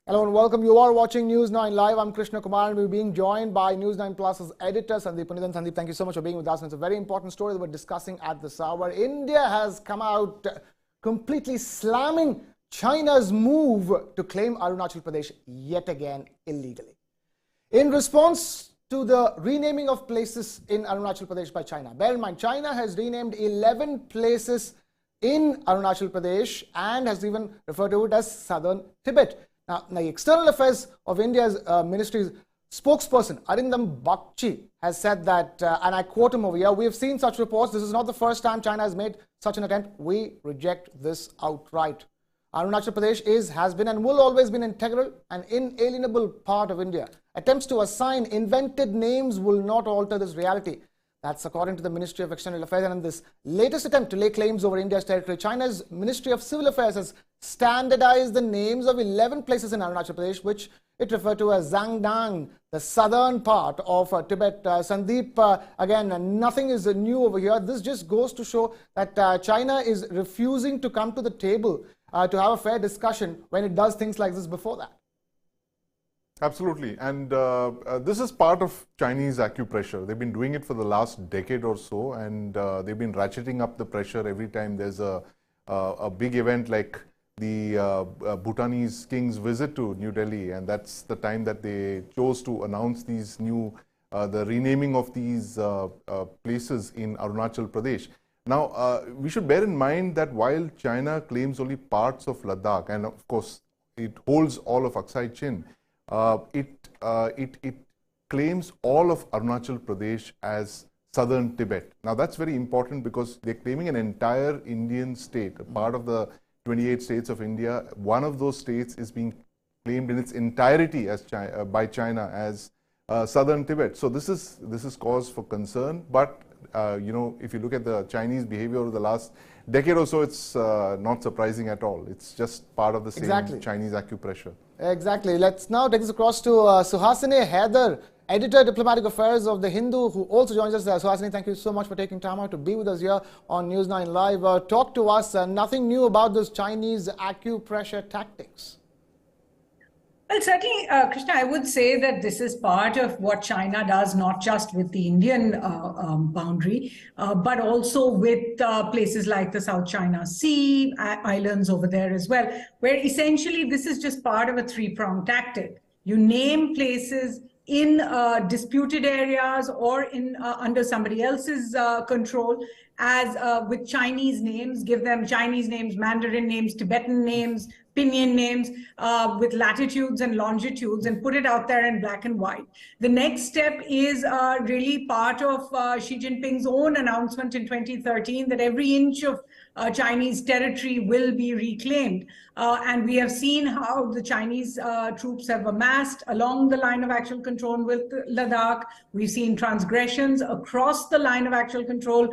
Hello and welcome. You are watching News 9 Live. I'm Krishna Kumar and we're being joined by News 9 Plus's editor Sandeep Punithan. Sandeep, thank you so much for being with us. And it's a very important story that we're discussing at this hour. India has come out completely slamming China's move to claim Arunachal Pradesh yet again illegally. In response to the renaming of places in Arunachal Pradesh by China. Bear in mind, China has renamed 11 places in Arunachal Pradesh and has even referred to it as southern Tibet. Now, the External Affairs of India's ministry's spokesperson, Arindam Bakshi, has said that, and I quote him over here, "We have seen such reports. This is not the first time China has made such an attempt. We reject this outright." Arunachal Pradesh has been and will always be an integral and inalienable part of India. Attempts to assign invented names will not alter this reality. That's according to the Ministry of External Affairs. And in this latest attempt to lay claims over India's territory, China's Ministry of Civil Affairs has standardized the names of 11 places in Arunachal Pradesh, which it referred to as Zangdang, the southern part of Tibet. Sandeep, again, nothing is new over here. This just goes to show that China is refusing to come to the table to have a fair discussion when it does things like this before that. Absolutely. And this is part of Chinese acupressure. They've been doing it for the last decade or so, and they've been ratcheting up the pressure every time there's a big event like the Bhutanese King's visit to New Delhi, and that's the time that they chose to announce these new, the renaming of these places in Arunachal Pradesh. Now, we should bear in mind that while China claims only parts of Ladakh, and of course it holds all of Aksai Chin, it claims all of Arunachal Pradesh as southern Tibet. Now that's very important because they're claiming an entire Indian state, a part of the 28 states of India. One of those states is being claimed in its entirety as by China as southern Tibet. So this is cause for concern. But you know, if you look at the Chinese behavior over the last decade or so, it's not surprising at all. It's just part of the same Chinese acupressure. Exactly. Let's now take this across to Suhasini Haider, Editor Diplomatic Affairs of The Hindu, who also joins us there. Suhasini, thank you so much for taking time out to be with us here on News 9 Live. Talk to us. Nothing new about this Chinese acupressure tactics. Well, certainly, Krishna, I would say that this is part of what China does, not just with the Indian boundary, but also with places like the South China Sea, islands over there as well, where essentially this is just part of a three-pronged tactic. You name places in disputed areas or in under somebody else's control as with Chinese names, give them Chinese names, Mandarin names, Tibetan names, Pinyin names with latitudes and longitudes, and put it out there in black and white. The next step is really part of Xi Jinping's own announcement in 2013 that every inch of Chinese territory will be reclaimed. And we have seen how the Chinese troops have amassed along the line of actual control with Ladakh. We've seen transgressions across the line of actual control,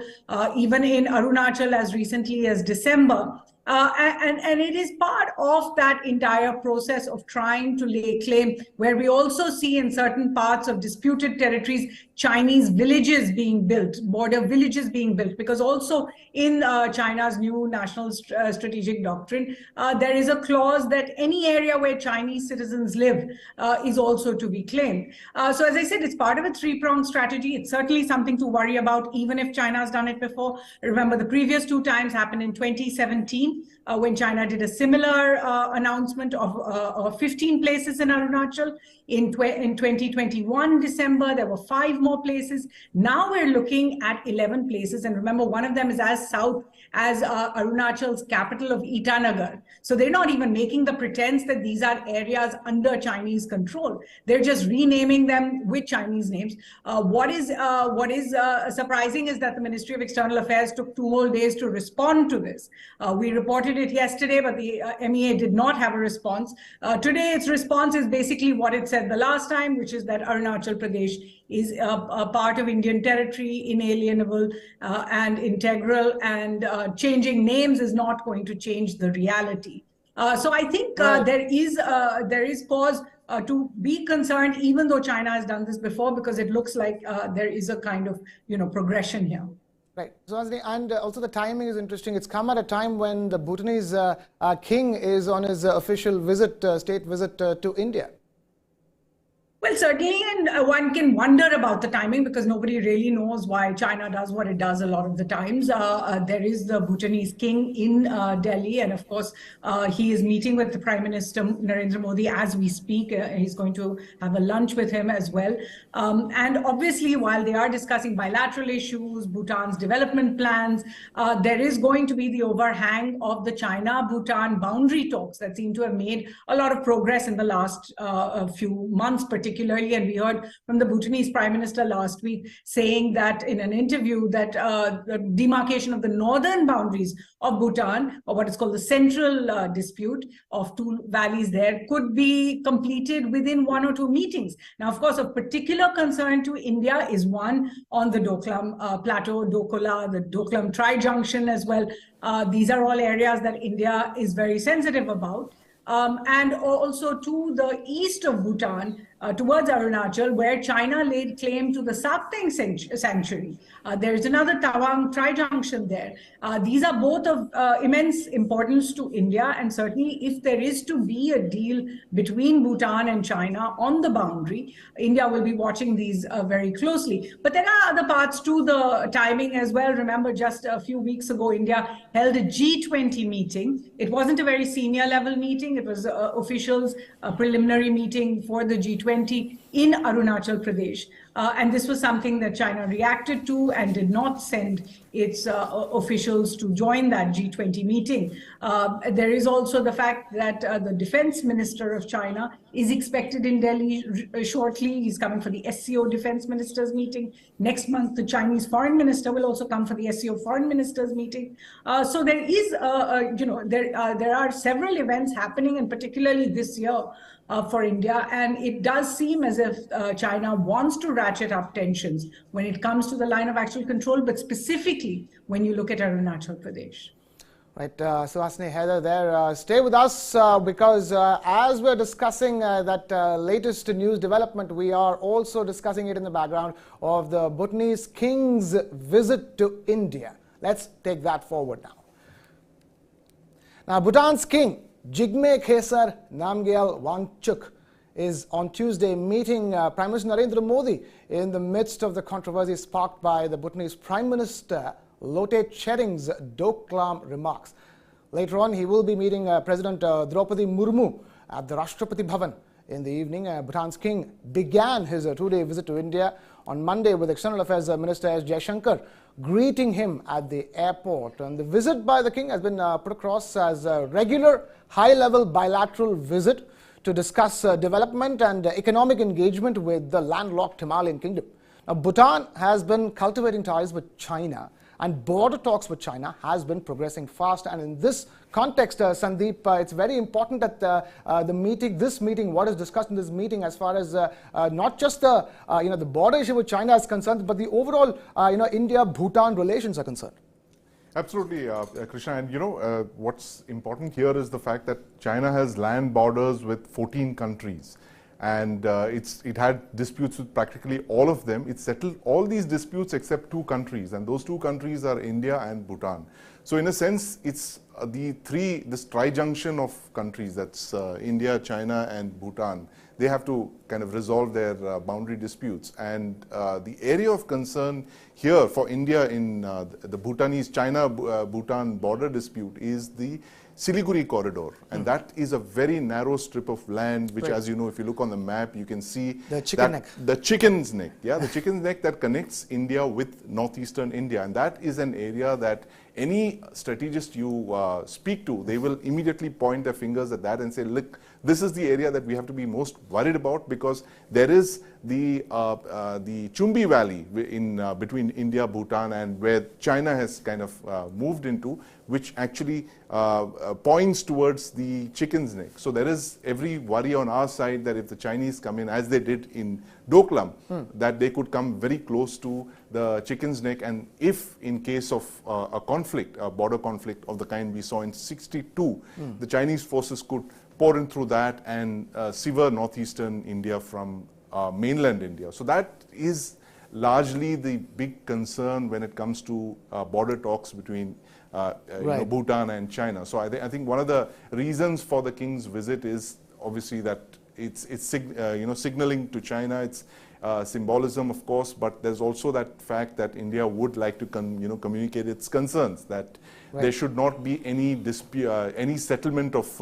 even in Arunachal as recently as December. And it is part of that entire process of trying to lay claim, where we also see in certain parts of disputed territories Chinese villages being built, border villages being built, because also in China's new national strategic doctrine, there is a clause that any area where Chinese citizens live is also to be claimed. So as I said, it's part of a three-pronged strategy. It's certainly something to worry about, even if China has done it before. Remember, the previous two times happened in 2017, when China did a similar announcement of 15 places in Arunachal. In 2021 December, there were 5 more places. Now we're looking at 11 places. And remember, one of them is as south as Arunachal's capital of Itanagar. So they're not even making the pretense that these are areas under Chinese control. They're just renaming them with Chinese names. What is surprising is that the Ministry of External Affairs took 2 whole days to respond to this. We reported it yesterday, but the MEA did not have a response. Today, its response is basically what it said the last time, which is that Arunachal Pradesh is a part of Indian territory, inalienable and integral, and changing names is not going to change the reality. So I think there is cause to be concerned, even though China has done this before, because it looks like there is a kind of progression here. Right. So, and also the timing is interesting. It's come at a time when the Bhutanese king is on his official visit, state visit to India. Well, certainly, and one can wonder about the timing because nobody really knows why China does what it does a lot of the times. There is the Bhutanese king in Delhi, and of course, he is meeting with the Prime Minister Narendra Modi as we speak. He's going to have a lunch with him as well. And obviously, while they are discussing bilateral issues, Bhutan's development plans, there is going to be the overhang of the China-Bhutan boundary talks that seem to have made a lot of progress in the last few months, particularly. And we heard from the Bhutanese Prime Minister last week saying that in an interview that the demarcation of the northern boundaries of Bhutan, or what is called the central dispute of two valleys there, could be completed within 1 or 2 meetings. Now, of course, of particular concern to India is one on the Doklam Plateau, Dokola, the Doklam Tri-Junction as well. These are all areas that India is very sensitive about. And also to the east of Bhutan, towards Arunachal, where China laid claim to the Sapteng sanctuary. There is another Tawang Tri-Junction there. These are both of immense importance to India, and certainly if there is to be a deal between Bhutan and China on the boundary, India will be watching these very closely. But there are other parts to the timing as well. Remember, just a few weeks ago, India held a G20 meeting. It wasn't a very senior level meeting. It was officials, a preliminary meeting for the G20 in Arunachal Pradesh. And this was something that China reacted to and did not send its officials to join that G20 meeting. There is also the fact that the defense minister of China is expected in Delhi shortly. He's coming for the SCO defense ministers meeting. Next month, the Chinese foreign minister will also come for the SCO foreign ministers meeting. So there is, there are several events happening, and particularly this year, for India, and it does seem as if China wants to ratchet up tensions when it comes to the line of actual control, but specifically when you look at Arunachal Pradesh. Right, Suhasini, Heather there. Stay with us because as we're discussing that latest news development, we are also discussing it in the background of the Bhutanese King's visit to India. Let's take that forward now. Now, Bhutan's King, Jigme, Khesar, Namgyel, Wangchuck, is on Tuesday meeting Prime Minister Narendra Modi in the midst of the controversy sparked by the Bhutanese Prime Minister Lote Tsherin's Doklam remarks. Later on, he will be meeting President Draupadi Murmu at the Rashtrapati Bhavan. In the evening, Bhutan's king began his 2-day visit to India on Monday with External Affairs Minister S. Jaishankar greeting him at the airport. And the visit by the king has been put across as a regular high-level bilateral visit to discuss development and economic engagement with the landlocked Himalayan kingdom. Now, Bhutan has been cultivating ties with China, and border talks with China has been progressing fast. And in this context, Sandeep, it's very important that this meeting, what is discussed in this meeting, as far as not just the the border issue with China is concerned, but the overall India-Bhutan relations are concerned. Absolutely, Krishna. And what's important here is the fact that China has land borders with 14 countries. And it had disputes with practically all of them. It settled all these disputes except 2 countries, and those 2 countries are India and Bhutan. So in a sense, it's this tri-junction of countries, that's India, China and Bhutan. They have to kind of resolve their boundary disputes. And the area of concern here for India in the Bhutanese China-Bhutan border dispute is the Siliguri corridor, and that is a very narrow strip of land, which, as you know, if you look on the map, you can see the chicken neck. The chicken's neck, the chicken's neck that connects India with northeastern India, and that is an area that any strategist you speak to, they will immediately point their fingers at that and say, look, this is the area that we have to be most worried about, because there is the Chumbi Valley in between India, Bhutan, and where China has kind of moved into, which actually points towards the chicken's neck. So there is every worry on our side that if the Chinese come in, as they did in Doklam, that they could come very close to the chicken's neck, and if in case of a conflict, a border conflict of the kind we saw in '62, the Chinese forces could pour in through that and sever northeastern India from mainland India. So that is largely the big concern when it comes to border talks between Bhutan and China. So I think one of the reasons for the king's visit is obviously that it's signaling to China. It's symbolism, of course, but there's also that fact that India would like to communicate its concerns, that there should not be any dispute, any settlement of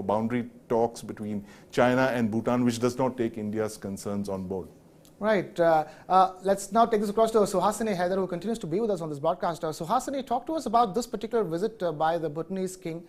boundary talks between China and Bhutan, which does not take India's concerns on board. Right. Let's now take this across to Suhasini Haider, who continues to be with us on this broadcast. Suhasini, talk to us about this particular visit by the Bhutanese king.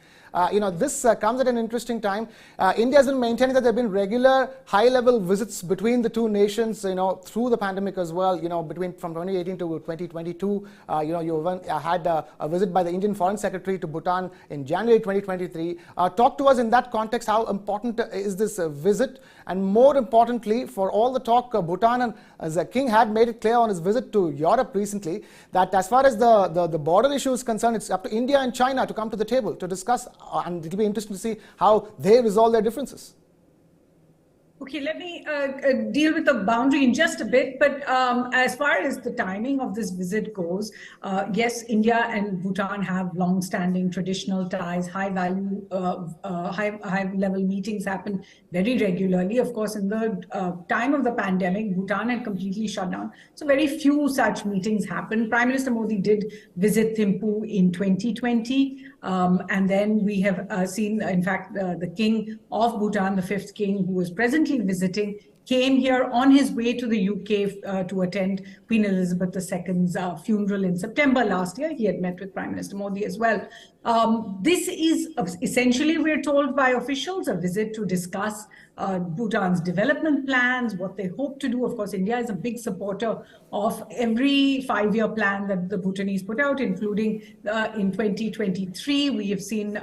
This comes at an interesting time. India has been maintaining that there have been regular high-level visits between the two nations, through the pandemic as well. From 2018 to 2022, you had a visit by the Indian Foreign Secretary to Bhutan in January 2023. Talk to us in that context. How important is this visit? And more importantly, for all the talk, Bhutan and the king had made it clear on his visit to Europe recently that as far as the border issue is concerned, it's up to India and China to come to the table to discuss, and it'll be interesting to see how they resolve their differences. Okay, let me deal with the boundary in just a bit. But as far as the timing of this visit goes, yes, India and Bhutan have long-standing traditional ties, high-value, high-level meetings happen very regularly. Of course, in the time of the pandemic, Bhutan had completely shut down. So very few such meetings happened. Prime Minister Modi did visit Thimphu in 2020. And then we have seen, in fact, the king of Bhutan, the fifth king, who was presently visiting, came here on his way to the UK to attend Queen Elizabeth II's funeral in September last year. He had met with Prime Minister Modi as well. This is essentially, we're told by officials, a visit to discuss Bhutan's development plans, what they hope to do. Of course, India is a big supporter of every 5-year plan that the Bhutanese put out, including in 2023. We have seen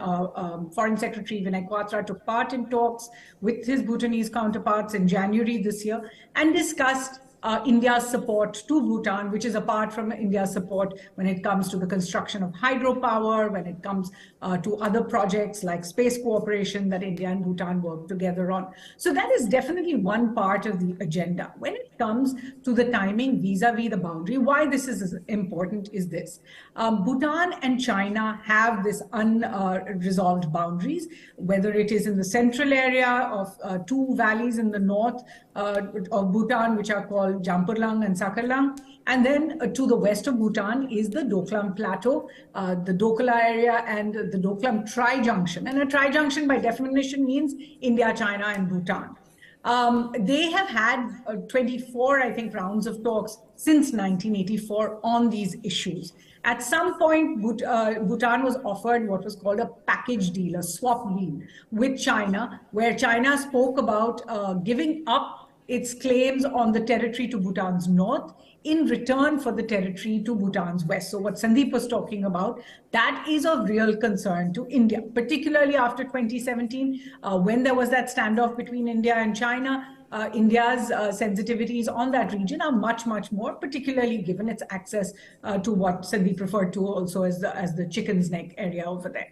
Foreign Secretary Vinay Quatra took part in talks with his Bhutanese counterparts in January this year and discussed India's support to Bhutan, which is apart from India's support when it comes to the construction of hydropower, when it comes to other projects like space cooperation that India and Bhutan work together on. So that is definitely one part of the agenda. When it comes to the timing vis-a-vis the boundary, why this is important is this. Bhutan and China have this unresolved boundaries, whether it is in the central area of two valleys in the north of Bhutan, which are called Jampurlang and Sakarlang. And then to the west of Bhutan is the Doklam Plateau, the Dokla area, and the Doklam Tri-Junction. And a Tri-Junction by definition means India, China, and Bhutan. They have had 24, I think, rounds of talks since 1984 on these issues. At some point, Bhutan was offered what was called a package deal, a swap deal with China, where China spoke about giving up its claims on the territory to Bhutan's north in return for the territory to Bhutan's west. So what Sandeep was talking about, that is of real concern to India, particularly after 2017, when there was that standoff between India and China. India's sensitivities on that region are much, much more, particularly given its access to what Sandeep referred to also as the chicken's neck area over there.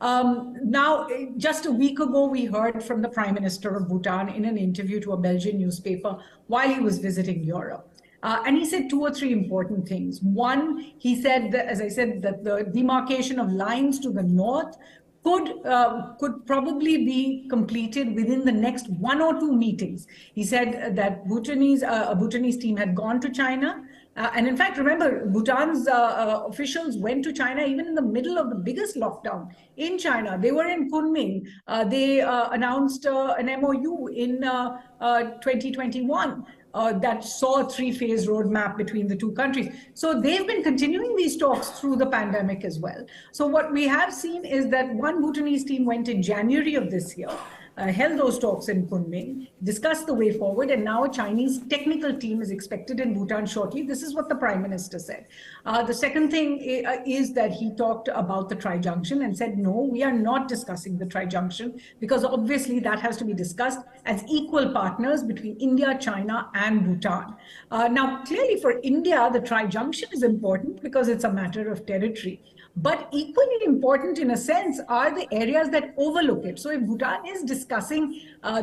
Now, just a week ago, we heard from the Prime Minister of Bhutan in an interview to a Belgian newspaper while he was visiting Europe. And he said 2 or 3 important things. One, he said that, as I said, that the demarcation of lines to the north could probably be completed within the next 1 or 2 meetings. He said that a Bhutanese team had gone to China. And in fact, remember, Bhutan's officials went to China even in the middle of the biggest lockdown in China. They were in Kunming. They announced an MOU in 2021. That saw a 3-phase roadmap between the 2 countries. So they've been continuing these talks through the pandemic as well. So what we have seen is that one Bhutanese team went in January of this year, held those talks in Kunming, discussed the way forward, and now a Chinese technical team is expected in Bhutan shortly. This is what the Prime Minister said. The second thing is that he talked about the Tri-Junction and said, no, we are not discussing the Tri-Junction, because obviously that has to be discussed as equal partners between India, China, and Bhutan. Now, clearly for India, the Tri-Junction is important because it's a matter of territory. But equally important in a sense are the areas that overlook it. So if Bhutan is discussing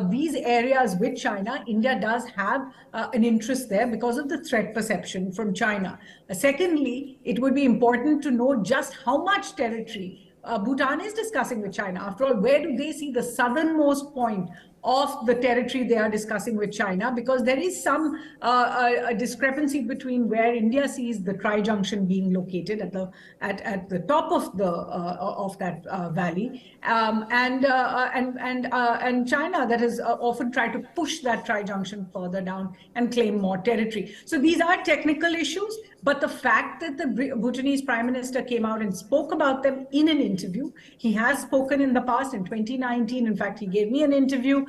these areas with China, India does have an interest there because of the threat perception from China. Secondly, it would be important to know just how much territory Bhutan is discussing with China. After all, where do they see the southernmost point of the territory they are discussing with China? Because there is some a discrepancy between where India sees the tri-junction being located at the top of that valley, and China that has often tried to push that tri-junction further down and claim more territory. So these are technical issues. But the fact that the Bhutanese Prime Minister came out and spoke about them in an interview, he has spoken in the past, in 2019, in fact, he gave me an interview.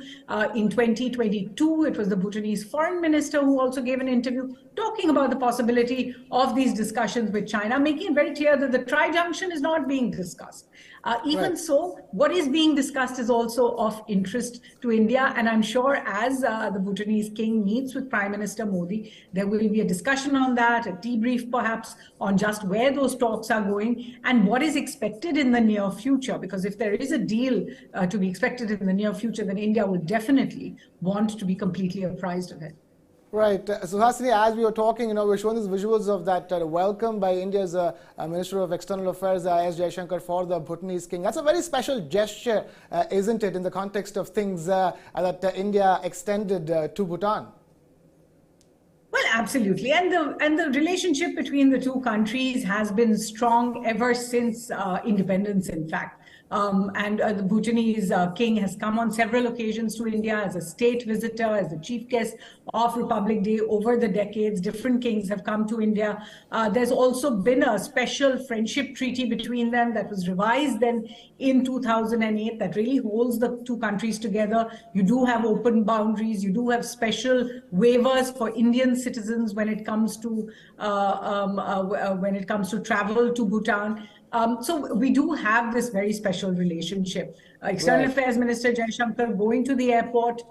In 2022, it was the Bhutanese Foreign Minister who also gave an interview talking about the possibility of these discussions with China, making it very clear that the tri-junction is not being discussed. Even so, what is being discussed is also of interest to India. And I'm sure as the Bhutanese king meets with Prime Minister Modi, there will be a discussion on that, a debrief perhaps on just where those talks are going and what is expected in the near future. Because if there is a deal to be expected in the near future, then India will definitely want to be completely apprised of it. Right. Suhasini, as we were talking, we were showing these visuals of that welcome by India's Minister of External Affairs, S. Jaishankar, for the Bhutanese king. That's a very special gesture, isn't it, in the context of things that India extended to Bhutan? Well, absolutely. And the relationship between the two countries has been strong ever since independence, in fact. And the Bhutanese king has come on several occasions to India as a state visitor, as a chief guest of Republic Day over the decades. Different kings have come to India. There's also been a special friendship treaty between them that was revised then in 2008 that really holds the two countries together. You do have open boundaries. You do have special waivers for Indian citizens when it comes to travel to Bhutan. So we do have this very special relationship. External Affairs Minister Jaishankar going to the airport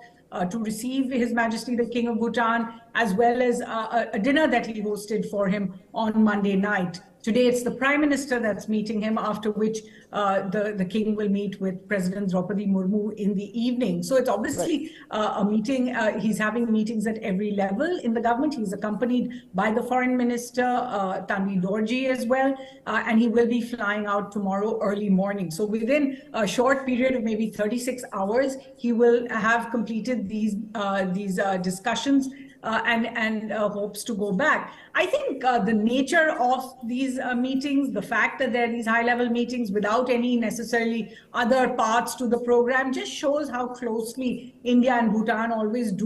to receive His Majesty the King of Bhutan, as well as a dinner that he hosted for him on Monday night. Today, it's the Prime Minister that's meeting him, after which the king will meet with President Draupadi Murmu in the evening. So it's obviously a meeting. He's having meetings at every level in the government. He's accompanied by the Foreign Minister, Tanvi Dorji, as well. And he will be flying out tomorrow early morning. So within a short period of maybe 36 hours, he will have completed these discussions. And hopes to go back. I think the nature of these meetings, the fact that there are these high-level meetings without any necessarily other parts to the program, just shows how closely India and Bhutan always do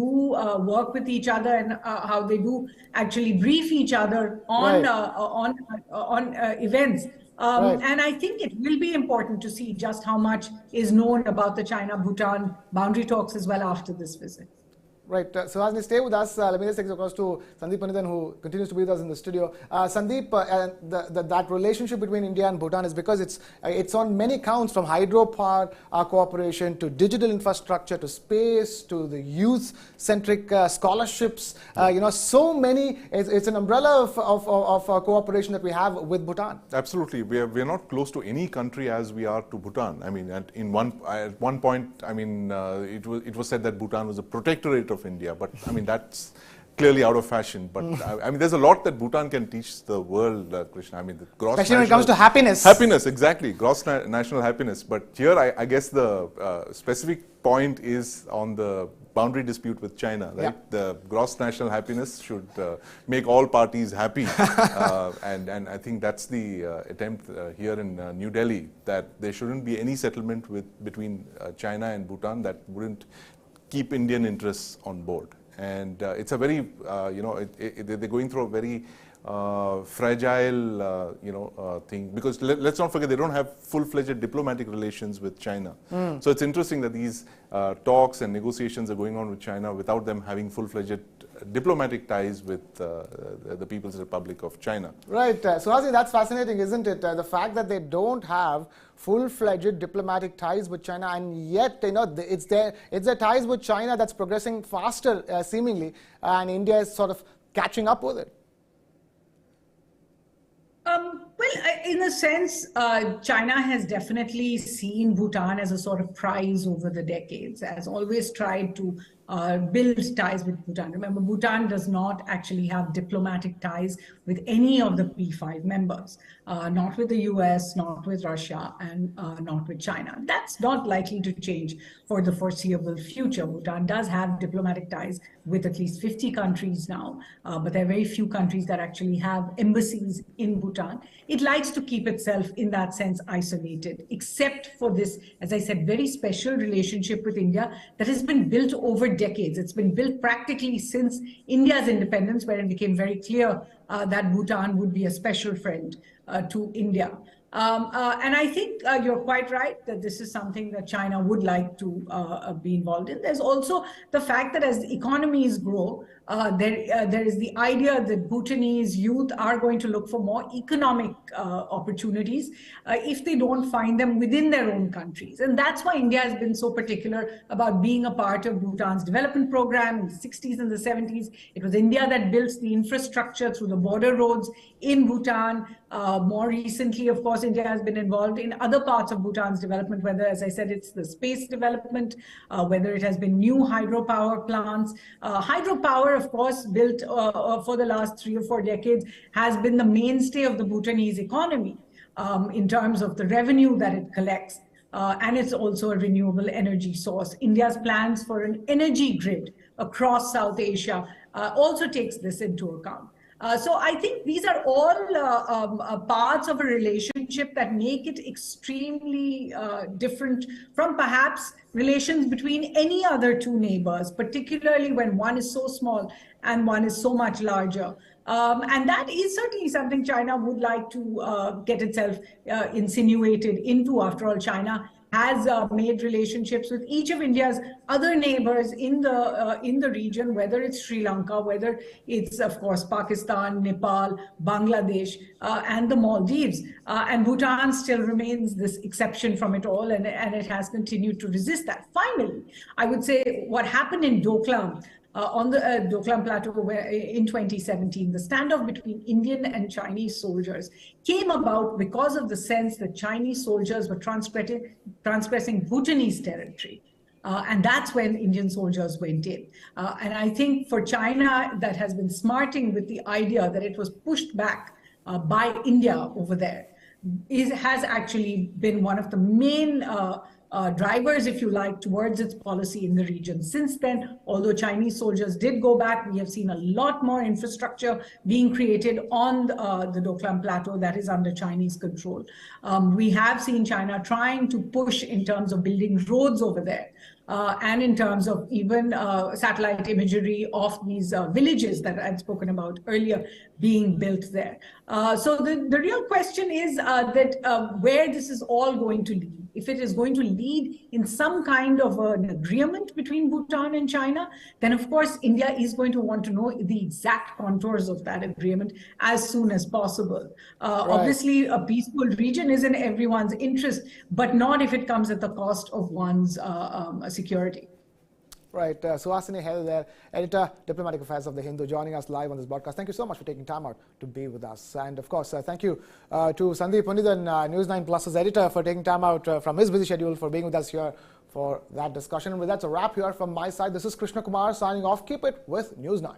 work with each other, and how they do actually brief each other on events. And I think it will be important to see just how much is known about the China-Bhutan boundary talks as well after this visit. Right. Suhasini, stay with us. Let me just take the call to Sandeep Panidan, who continues to be with us in the studio. Sandeep, that relationship between India and Bhutan is because it's on many counts, from hydropower cooperation to digital infrastructure to space to the youth-centric scholarships. So many. It's an umbrella of cooperation that we have with Bhutan. Absolutely. We are not close to any country as we are to Bhutan. I mean, at one point, I mean, it was said that Bhutan was a protectorate of India, but I mean that's clearly out of fashion. But I mean, there's a lot that Bhutan can teach the world, Krishna. I mean, the gross especially when it comes to happiness. Happiness, exactly, gross national happiness. But here, I guess the specific point is on the boundary dispute with China, right? Yeah. The gross national happiness should make all parties happy, and I think that's the attempt here in New Delhi, that there shouldn't be any settlement between China and Bhutan that wouldn't keep Indian interests on board. And it's a very, they're going through a very fragile, thing, because let's not forget, they don't have full-fledged diplomatic relations with China. So it's interesting that these talks and negotiations are going on with China without them having full-fledged diplomatic ties with the People's Republic of China. Right. Suhasini, that's fascinating, isn't it? The fact that they don't have full-fledged diplomatic ties with China, and yet it's their ties with China that's progressing faster, seemingly, and India is sort of catching up with it. Well, Well, in a sense, China has definitely seen Bhutan as a sort of prize over the decades, has always tried to build ties with Bhutan. Remember, Bhutan does not actually have diplomatic ties with any of the P5 members, not with the US, not with Russia, and not with China. That's not likely to change for the foreseeable future. Bhutan does have diplomatic ties with at least 50 countries now, but there are very few countries that actually have embassies in Bhutan. It likes to keep itself, in that sense, isolated, except for this, as I said, very special relationship with India that has been built over decades. It's been built practically since India's independence, where it became very clear that Bhutan would be a special friend to India. And I think you're quite right that this is something that China would like to be involved in. There's also the fact that as economies grow, there is the idea that Bhutanese youth are going to look for more economic opportunities if they don't find them within their own countries. And that's why India has been so particular about being a part of Bhutan's development program in the 60s and the 70s. It was India that built the infrastructure through the border roads in Bhutan. More recently, of course, India has been involved in other parts of Bhutan's development, whether, as I said, it's the space development, whether it has been new hydropower plants. Hydropower, of course, built for the last 3 or 4 decades, has been the mainstay of the Bhutanese economy in terms of the revenue that it collects. And it's also a renewable energy source. India's plans for an energy grid across South Asia also takes this into account. So I think these are all parts of a relationship that make it extremely different from perhaps relations between any other 2 neighbors, particularly when one is so small and one is so much larger. And that is certainly something China would like to get itself insinuated into. After all, China has made relationships with each of India's other neighbors in the region, whether it's Sri Lanka, whether it's, of course, Pakistan, Nepal, Bangladesh, and the Maldives. And Bhutan still remains this exception from it all, and it has continued to resist that. Finally, I would say what happened in Doklam, on the Doklam Plateau where, in 2017, the standoff between Indian and Chinese soldiers came about because of the sense that Chinese soldiers were transgressing Bhutanese territory. And that's when Indian soldiers went in. And I think for China, that has been smarting with the idea that it was pushed back by India over there, has actually been one of the main drivers, if you like, towards its policy in the region. Since then, although Chinese soldiers did go back, we have seen a lot more infrastructure being created on the Doklam Plateau that is under Chinese control. We have seen China trying to push in terms of building roads over there. And in terms of even satellite imagery of these villages that I'd spoken about earlier being built there. So the real question is that where this is all going to lead. If it is going to lead in some kind of an agreement between Bhutan and China, then of course India is going to want to know the exact contours of that agreement as soon as possible. Right. Obviously, a peaceful region is in everyone's interest, but not if it comes at the cost of one's security. Right. Suhasini Hell there, editor, Diplomatic Affairs of The Hindu, joining us live on this broadcast. Thank you so much for taking time out to be with us. And of course, thank you to Sandeep Punithan, News 9 Plus's editor, for taking time out from his busy schedule for being with us here for that discussion. And with that, it's a wrap here from my side. This is Krishna Kumar signing off. Keep it with News 9.